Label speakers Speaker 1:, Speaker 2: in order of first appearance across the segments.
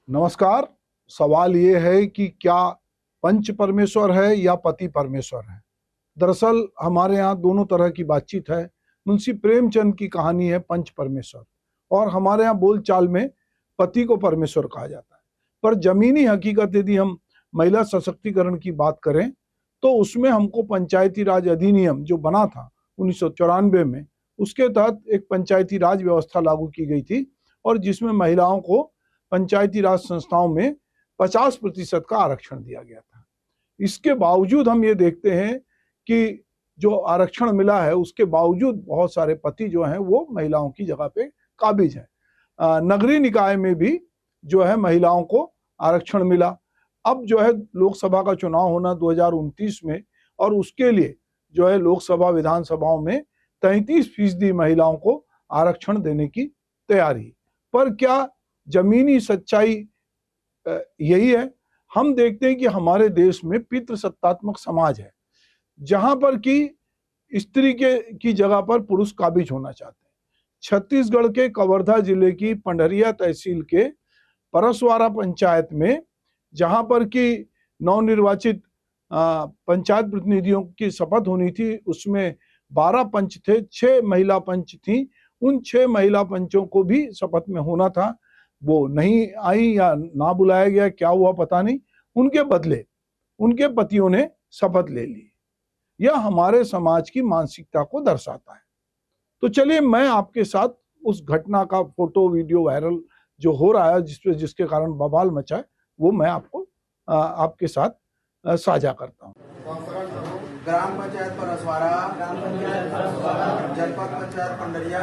Speaker 1: नमस्कार। सवाल ये है कि क्या पंच परमेश्वर है या पति परमेश्वर है। दरअसल हमारे यहाँ दोनों तरह की बातचीत है। मुंशी प्रेमचंद की कहानी है पंच परमेश्वर, और हमारे यहाँ बोलचाल में पति को परमेश्वर कहा जाता है। पर जमीनी हकीकत यदि हम महिला सशक्तिकरण की बात करें तो उसमें हमको पंचायती राज अधिनियम जो बना था 1994 में, उसके तहत एक पंचायती राज व्यवस्था लागू की गई थी, और जिसमें महिलाओं को पंचायती राज संस्थाओं में 50% का आरक्षण दिया गया था। इसके बावजूद हम ये देखते हैं कि जो आरक्षण मिला है उसके बावजूद बहुत सारे पति जो हैं वो महिलाओं की जगह पे काबिज हैं। नगरीय निकाय में भी जो है महिलाओं को आरक्षण मिला। अब जो है लोकसभा का चुनाव होना 2029 में, और उसके लिए जो है लोकसभा विधानसभाओं में 33% महिलाओं को आरक्षण देने की तैयारी। पर क्या जमीनी सच्चाई यही है? हम देखते हैं कि हमारे देश में पितृसत्तात्मक समाज है, जहां पर कि स्त्री की जगह पर पुरुष काबिज होना चाहते हैं। छत्तीसगढ़ के कवर्धा जिले की पंडरिया तहसील के परसवारा पंचायत में, जहां पर कि नवनिर्वाचित पंचायत प्रतिनिधियों की शपथ होनी थी, उसमें 12 पंच थे, 6 महिला पंच थी। उन 6 महिला पंचों को भी शपथ में होना था, वो नहीं आई या ना बुलाया गया, क्या हुआ पता नहीं। उनके बदले उनके पतियों ने शपथ ले ली। यह हमारे समाज की मानसिकता को दर्शाता है। तो चलिए मैं आपके साथ उस घटना का फोटो वीडियो वायरल जो हो रहा है, जिसके कारण बवाल मचा है, वो मैं आपके साथ साझा करता हूँ।
Speaker 2: ग्राम पंचायत परसवारा, जनपद पंचायत पंडरिया,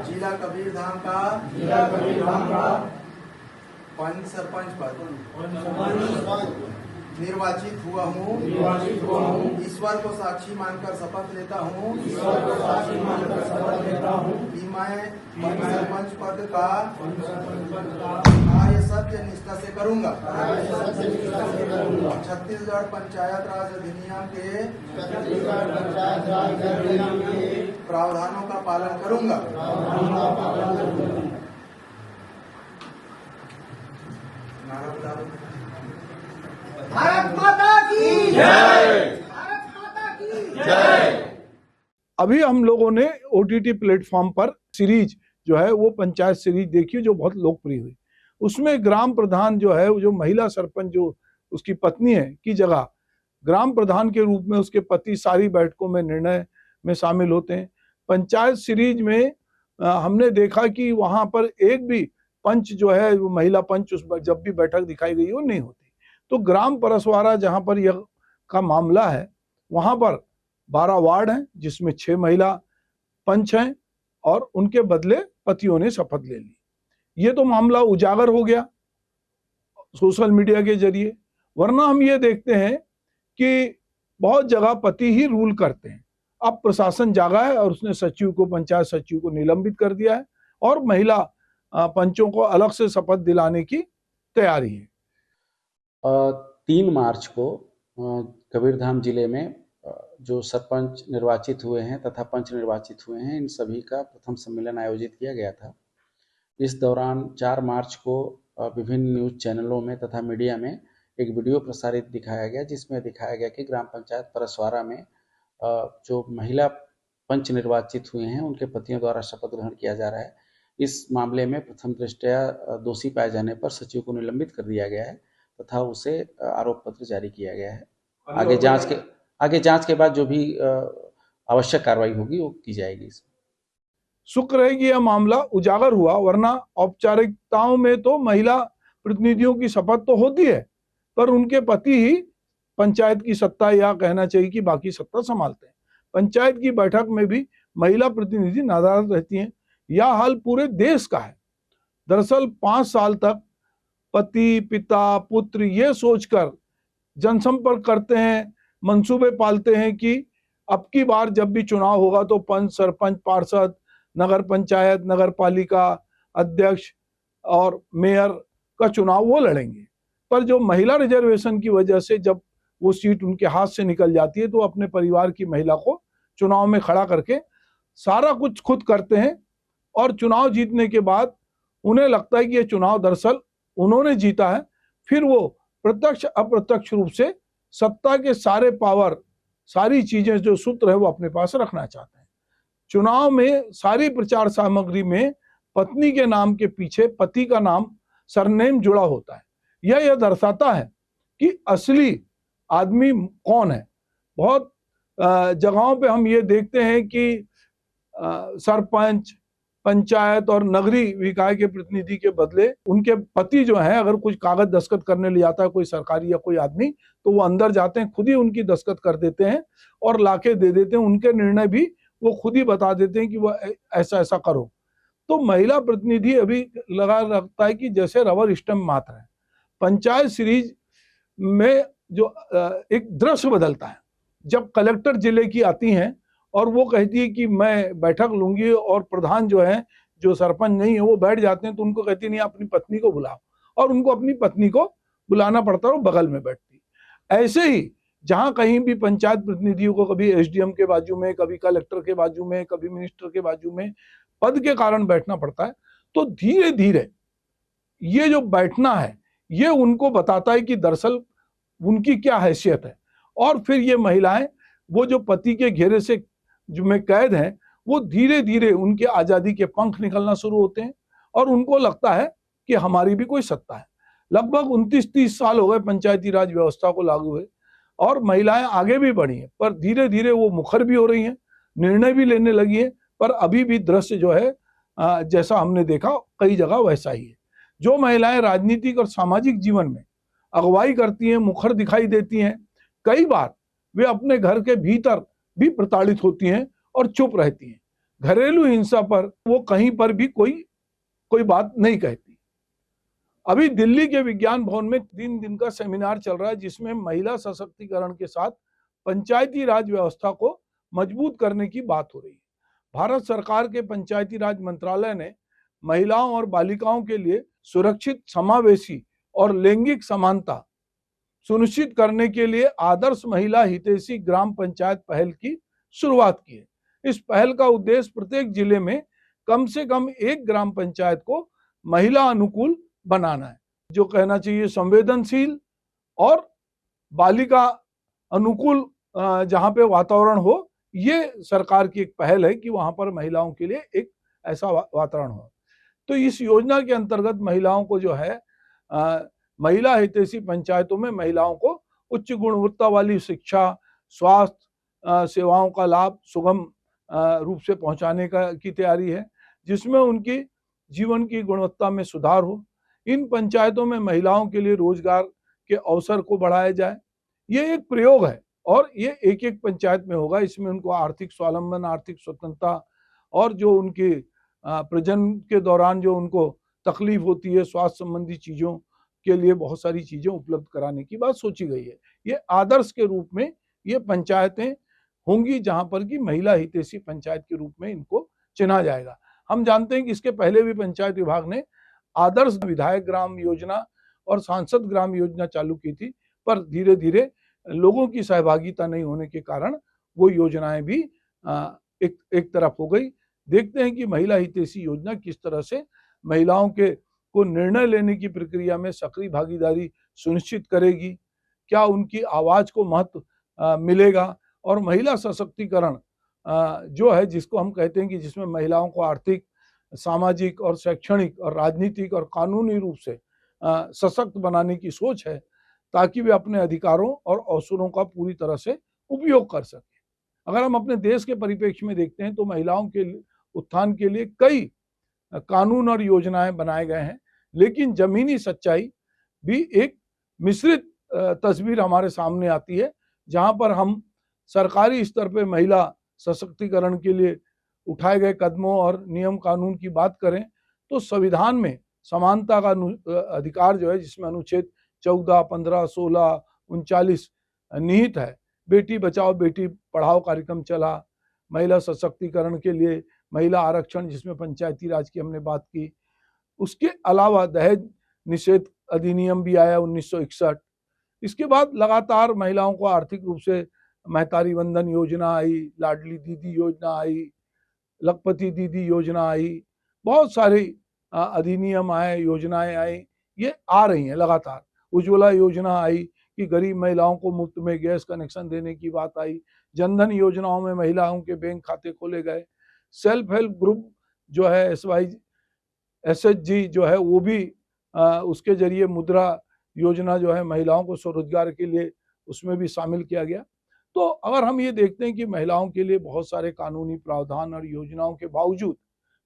Speaker 2: जिला कबीरधाम का पंच सरपंच पद निर्वाचित हुआ हूँ। ईश्वर को साक्षी मानकर शपथ लेता हूँ कि मैं पंच सरपंच पद का कार्य सत्य निष्ठा से करूँगा। छत्तीसगढ़ पंचायत राज अधिनियम के प्रावधानों का पालन करूँगा। भारत माता की जय। भारत माता की जय।
Speaker 1: अभी हम लोगों ने OTT प्लेटफॉर्म पर सीरीज जो है वो पंचायत सीरीज देखी, जो बहुत लोकप्रिय हुई। उसमें ग्राम प्रधान जो है, जो महिला सरपंच जो उसकी पत्नी है की जगह ग्राम प्रधान के रूप में उसके पति सारी बैठकों में निर्णय में शामिल होते हैं। पंचायत सीरीज में हमने देखा कि वहां पर एक भी पंच जो है, महिला पंच उस जब भी बैठक दिखाई गई वो नहीं होती। तो ग्राम परसवारा जहां पर यह का मामला है, वहां पर 12 वार्ड हैं, जिसमें 6 महिला पंच हैं, और उनके बदले पतियों ने शपथ ले ली। ये तो मामला उजागर हो गया सोशल मीडिया के जरिए। वरना हम ये देखते हैं कि बहुत जगह पति ही रूल करते हैं। अब प्रशासन जागा है और उसने सचिव को, पंचायत सचिव को निलंबित कर दिया है, और महिला पंचों को अलग से शपथ दिलाने की तैयारी है।
Speaker 3: 3 मार्च को कबीरधाम जिले में जो सरपंच निर्वाचित हुए हैं तथा पंच निर्वाचित हुए हैं, इन सभी का प्रथम सम्मेलन आयोजित किया गया था। इस दौरान 4 मार्च को विभिन्न न्यूज चैनलों में तथा मीडिया में एक वीडियो प्रसारित दिखाया गया, जिसमें दिखाया गया कि ग्राम पंचायत परसवारा में जो महिला पंच निर्वाचित हुए हैं उनके पतियों द्वारा शपथ ग्रहण किया जा रहा है। इस मामले में प्रथम दृष्टया दोषी पाए जाने पर सचिव को निलंबित कर दिया गया है तथा उसे आरोप पत्र जारी किया गया है। आगे जांच के बाद जो भी आवश्यक कार्रवाई होगी वो की जाएगी।
Speaker 1: शुक्र है कि यह मामला उजागर हुआ, वरना औपचारिकताओं में तो महिला प्रतिनिधियों की शपथ तो होती है, पर उनके पति ही पंचायत की सत्ता, या कहना चाहिए कि बाकी सत्ता संभालते हैं। पंचायत की बैठक में भी महिला प्रतिनिधि नाराज रहती हैं। यह हाल पूरे देश का है। दरअसल 5 साल तक पति, पिता, पुत्र ये सोचकर जनसंपर्क करते हैं, मंसूबे पालते हैं कि अब की बार जब भी चुनाव होगा तो पंच, सरपंच, पार्षद, नगर पंचायत, नगर पालिका अध्यक्ष और मेयर का चुनाव वो लड़ेंगे। पर जो महिला रिजर्वेशन की वजह से जब वो सीट उनके हाथ से निकल जाती है, तो अपने परिवार की महिला को चुनाव में खड़ा करके सारा कुछ खुद करते हैं, और चुनाव जीतने के बाद उन्हें लगता है कि ये चुनाव दरअसल उन्होंने जीता है, फिर वो प्रत्यक्ष अप्रत्यक्ष रूप से सत्ता के सारे पावर, सारी चीजें, जो सूत्र है वो अपने पास रखना चाहते हैं। चुनाव में सारी प्रचार सामग्री में पत्नी के नाम के पीछे पति का नाम, सरनेम जुड़ा होता है। यह दर्शाता है कि असली आदमी कौन है। बहुत जगहों पे हम ये देखते हैं कि सरपंच, पंचायत और नगरीय निकाय के प्रतिनिधि के बदले उनके पति जो है, अगर कुछ कागज दस्तखत करने ले जाता है कोई सरकारी या कोई आदमी, तो वो अंदर जाते हैं, खुद ही उनकी दस्तखत कर देते हैं और लाके दे देते हैं। उनके निर्णय भी वो खुद ही बता देते हैं कि वो ऐसा ऐसा करो। तो महिला प्रतिनिधि अभी लगा रखता है कि जैसे रबर स्टैंप मात्र है। पंचायत सीरीज में जो एक दृश्य बदलता है, जब कलेक्टर जिले की आती हैं और वो कहती है कि मैं बैठक लूंगी, और प्रधान जो है, जो सरपंच नहीं है, वो बैठ जाते हैं, तो उनको कहती नहीं, अपनी पत्नी को बुलाओ, और उनको अपनी पत्नी को बुलाना पड़ता है, वो बगल में बैठती। ऐसे ही जहां कहीं भी पंचायत प्रतिनिधियों को कभी एसडीएम के बाजू में, कभी कलेक्टर के बाजू में, कभी मिनिस्टर के बाजू में पद के कारण बैठना पड़ता है, तो धीरे धीरे ये जो बैठना है ये उनको बताता है कि दरअसल उनकी क्या हैसियत है। और फिर ये महिलाएं, वो जो पति के घेरे से जो में कैद हैं, वो धीरे धीरे उनके आजादी के पंख निकलना शुरू होते हैं और उनको लगता है कि हमारी भी कोई सत्ता है। लगभग 29-30 साल हो गए पंचायती राज व्यवस्था को लागू हुए, और महिलाएं आगे भी बढ़ी हैं, पर धीरे धीरे वो मुखर भी हो रही हैं, निर्णय भी लेने लगी हैं। पर अभी भी दृश्य जो है जैसा हमने देखा कई जगह वैसा ही है। जो महिलाएं राजनीतिक और सामाजिक जीवन में अगुवाई करती हैं, मुखर दिखाई देती हैं, कई बार वे अपने घर के भीतर भी प्रताड़ित होती हैं और चुप रहती हैं। घरेलू हिंसा पर वो कहीं पर भी कोई बात नहीं कहती। अभी दिल्ली के विज्ञान भवन में 3 दिन का सेमिनार चल रहा है, जिसमें महिला सशक्तिकरण के साथ पंचायती राज व्यवस्था को मजबूत करने की बात हो रही है। भारत सरकार के पंचायती राज मंत्रालय ने महिलाओं और बालिकाओं के लिए सुरक्षित, समावेशी और लैंगिक समानता सुनिश्चित करने के लिए आदर्श महिला हितैषी ग्राम पंचायत पहल की शुरुआत की है। इस पहल का उद्देश्य प्रत्येक जिले में कम से कम एक ग्राम पंचायत को महिला अनुकूल बनाना है, जो कहना चाहिए संवेदनशील और बालिका अनुकूल जहां पे वातावरण हो। ये सरकार की एक पहल है कि वहां पर महिलाओं के लिए एक ऐसा वातावरण हो। तो इस योजना के अंतर्गत महिलाओं को जो है महिला हितैषी पंचायतों में महिलाओं को उच्च गुणवत्ता वाली शिक्षा, स्वास्थ्य सेवाओं का लाभ सुगम रूप से पहुंचाने की तैयारी है, जिसमें उनकी जीवन की गुणवत्ता में सुधार हो। इन पंचायतों में महिलाओं के लिए रोजगार के अवसर को बढ़ाया जाए। ये एक प्रयोग है और ये एक एक पंचायत में होगा। इसमें उनको आर्थिक स्वावलंबन, आर्थिक स्वतंत्रता और जो उनके प्रजनन के दौरान जो उनको तकलीफ होती है, स्वास्थ्य संबंधी चीजों के लिए बहुत सारी चीजें उपलब्ध कराने की बात सोची गई है। ये आदर्श के रूप में ये पंचायतें होंगी, जहां पर की महिला हितैषी पंचायत के रूप में इनको चुना जाएगा। हम जानते हैं कि इसके पहले भी पंचायत विभाग ने आदर्श विधायक ग्राम योजना और सांसद ग्राम योजना चालू की थी, पर धीरे धीरे लोगों की सहभागिता नहीं होने के कारण वो योजनाएं भी एक तरफ हो गई। देखते हैं कि महिला हितैषी योजना किस तरह से महिलाओं को निर्णय लेने की प्रक्रिया में सक्रिय भागीदारी सुनिश्चित करेगी, क्या उनकी आवाज को महत्व मिलेगा, और महिला सशक्तिकरण जो है, जिसको हम कहते हैं कि जिसमें महिलाओं को आर्थिक, सामाजिक और शैक्षणिक और राजनीतिक और कानूनी रूप से सशक्त बनाने की सोच है, ताकि वे अपने अधिकारों और अवसरों का पूरी तरह से उपयोग कर सकें। अगर हम अपने देश के परिप्रेक्ष्य में देखते हैं तो महिलाओं के उत्थान के लिए कई कानून और योजनाएं बनाए गए हैं, लेकिन जमीनी सच्चाई भी एक मिश्रित तस्वीर हमारे सामने आती है, जहां पर हम सरकारी स्तर पर महिला सशक्तिकरण के लिए उठाए गए कदमों और नियम कानून की बात करें तो संविधान में समानता का अधिकार जो है, जिसमें अनुच्छेद 14, 15, 16, 39 निहित है। बेटी बचाओ बेटी पढ़ाओ कार्यक्रम चला, महिला सशक्तिकरण के लिए महिला आरक्षण, जिसमें पंचायती राज की हमने बात की। उसके अलावा दहेज निषेध अधिनियम भी आया 1961। इसके बाद लगातार महिलाओं को आर्थिक रूप से महतारी वंदन योजना आई, लाडली दीदी योजना आई, लखपति दीदी योजना आई, बहुत सारी अधिनियम आए, योजनाएं आई, ये आ रही हैं लगातार। उज्ज्वला योजना आई कि गरीब महिलाओं को मुफ्त में गैस कनेक्शन देने की बात आई। जनधन योजनाओं में महिलाओं के बैंक खाते खोले गए। सेल्फ हेल्प ग्रुप जो है SHG जो है वो भी उसके जरिए मुद्रा योजना जो है महिलाओं को स्वरोजगार के लिए उसमें भी शामिल किया गया। तो अगर हम ये देखते हैं कि महिलाओं के लिए बहुत सारे कानूनी प्रावधान और योजनाओं के बावजूद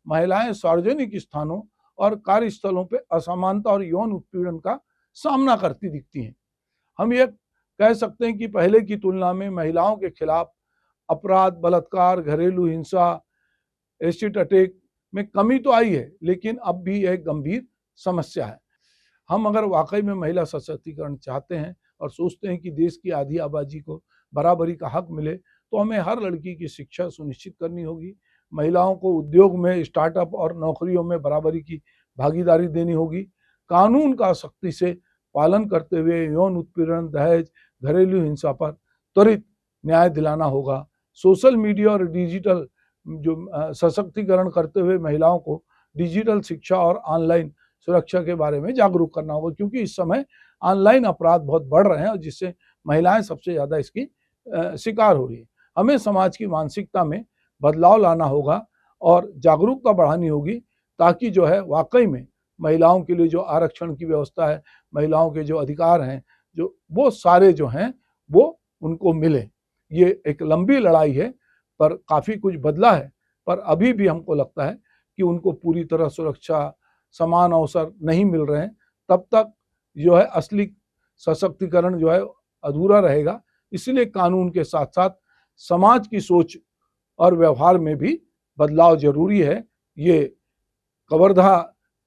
Speaker 1: महिलाएं सार्वजनिक स्थानों और कार्यस्थलों पर असमानता और यौन उत्पीड़न का सामना करती दिखती हैं। हम ये कह सकते हैं कि पहले की तुलना में महिलाओं के खिलाफ अपराध, बलात्कार, घरेलू हिंसा, एसिड अटैक में कमी तो आई है, लेकिन अब भी एक गंभीर समस्या है। हम अगर वाकई में महिला सशक्तिकरण चाहते हैं और सोचते हैं कि देश की आधी आबादी को बराबरी का हक मिले, तो हमें हर लड़की की शिक्षा सुनिश्चित करनी होगी। महिलाओं को उद्योग में, स्टार्टअप और नौकरियों में बराबरी की भागीदारी देनी होगी। कानून का सख्ती से पालन करते हुए यौन उत्पीड़न, दहेज, घरेलू हिंसा पर त्वरित न्याय दिलाना होगा। सोशल मीडिया और डिजिटल जो सशक्तिकरण करते हुए महिलाओं को डिजिटल शिक्षा और ऑनलाइन सुरक्षा के बारे में जागरूक करना होगा, क्योंकि इस समय ऑनलाइन अपराध बहुत बढ़ रहे हैं और जिससे महिलाएं सबसे ज़्यादा इसकी शिकार हो रही है। हमें समाज की मानसिकता में बदलाव लाना होगा और जागरूकता बढ़ानी होगी, ताकि जो है वाकई में महिलाओं के लिए जो आरक्षण की व्यवस्था है, महिलाओं के जो अधिकार हैं, जो वो सारे जो हैं वो उनको मिले। ये एक लंबी लड़ाई है, पर काफ़ी कुछ बदला है, पर अभी भी हमको लगता है कि उनको पूरी तरह सुरक्षा, समान अवसर नहीं मिल रहे हैं। तब तक जो है असली सशक्तिकरण जो है अधूरा रहेगा। इसलिए कानून के साथ साथ समाज की सोच और व्यवहार में भी बदलाव जरूरी है। ये कवर्धा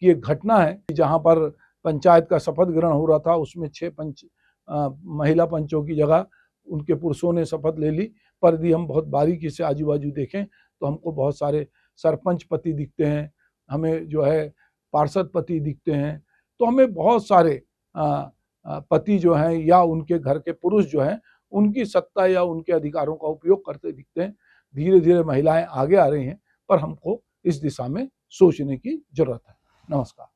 Speaker 1: की एक घटना है जहाँ पर पंचायत का शपथ ग्रहण हो रहा था, उसमें 6 महिला पंचों की जगह उनके पुरुषों ने शपथ ले ली। पर यदि हम बहुत बारीकी से आजू बाजू देखें तो हमको बहुत सारे सरपंच पति दिखते हैं, हमें जो है पार्षद पति दिखते हैं। तो हमें बहुत सारे पति जो हैं या उनके घर के पुरुष जो हैं उनकी सत्ता या उनके अधिकारों का उपयोग करते दिखते हैं। धीरे धीरे महिलाएं आगे आ रही हैं, पर हमको इस दिशा में सोचने की जरूरत है। नमस्कार।